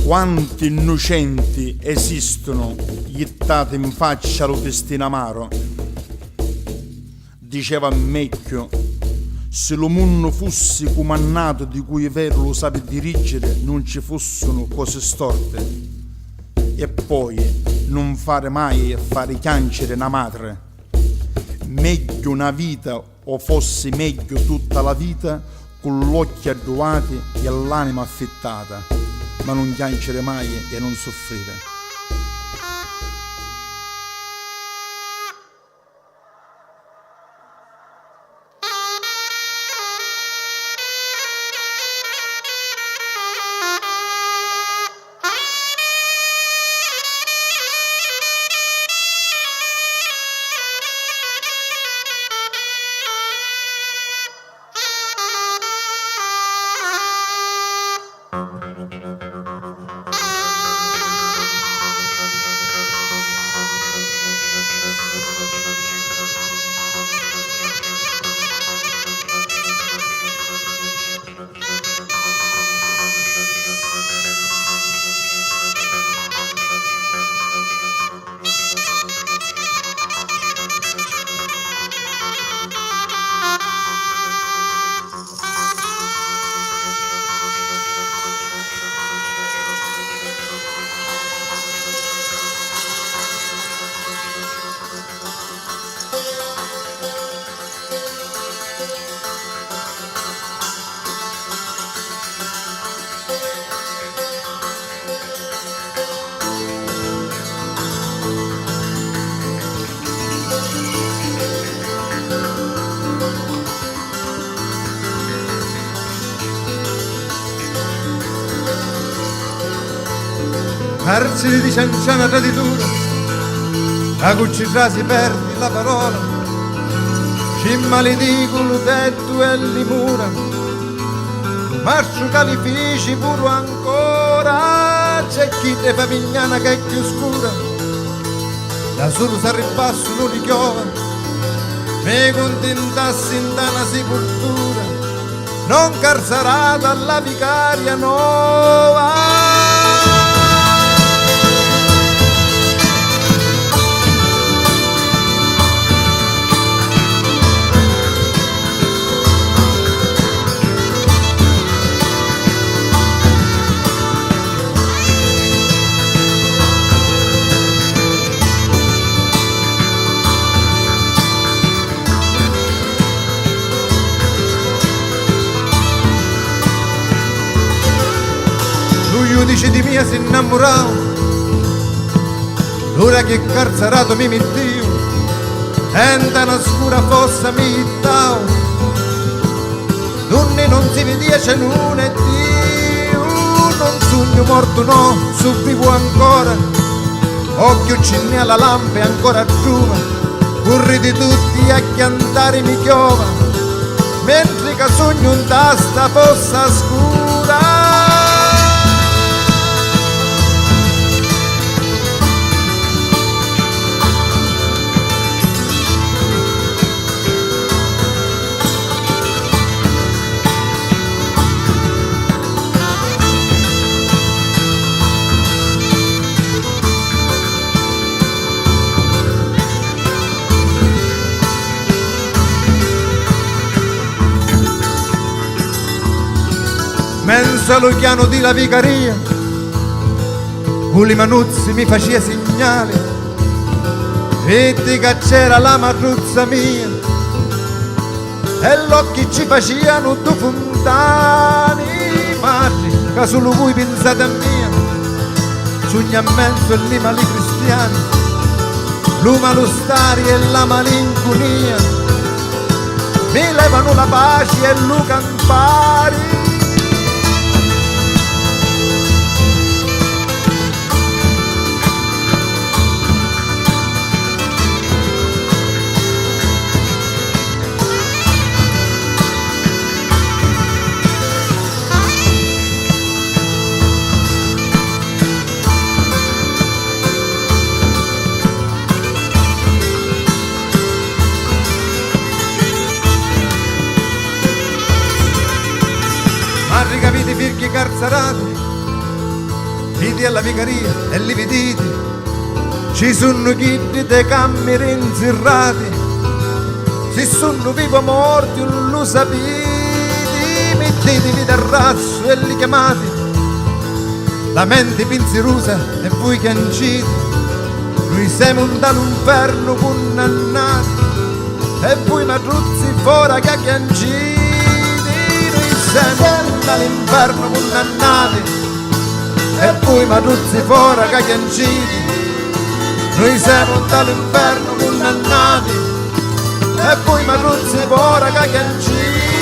Quanti innocenti esistono gittati in faccia lo destino amaro. Diceva meglio, se lo mondo fosse comandato di cui vero lo sape dirigere, non ci fossero cose storte. E poi non fare mai e fare piangere una madre. Meglio una vita o fosse meglio tutta la vita con gli occhi addoati e l'anima affettata, ma non piangere mai e non soffrire. Carceri di cianciana traditura, a cui ci frasi perdi la parola, ci maledicono il tetto e le mura, marcio califici puro ancora, c'è chi te fa vignana che è più scura, da solo si ribasso non richiova, mi contentassi in tana sepoltura, non carcerata alla vicaria nuova. Giudice di mia si innamorò, l'ora che carcerato mi mettiu, enta una scura fossa mi ittau, donne non si vedia c'è non è Dio, non sogno morto no, su vivo ancora, occhio cinne alla lampa e ancora giuma, corri di tutti a chiantare mi chiova, mentre che sogno in tasta fossa scura. Mensa lo chiano di la vicaria, Uli Manuzzi mi faceva segnali, vedi che c'era la marruzza mia, e l'occhi ci facevano due fontani, madri, che solo voi pensate a mia, sogna a mezzo e li mali cristiani, l'uma stari e la malinconia, mi levano la pace e lo campari. Ricaviti firchi carcerati, vidi alla vicaria e li vediti, ci sono chiti dei camere inserrati, si sono vivo morti non lo sapete, mettetevi dal razzo e li chiamate, la mente pinzirosa e voi canciti, noi siamo dall'inferno condannati, e voi matruzzi fuori che canciti, noi siamo dall'inferno condannati, e voi matruzzi fuori che canciti, noi siamo dall'inferno condannati, e voi matruzzi fuori che canciti.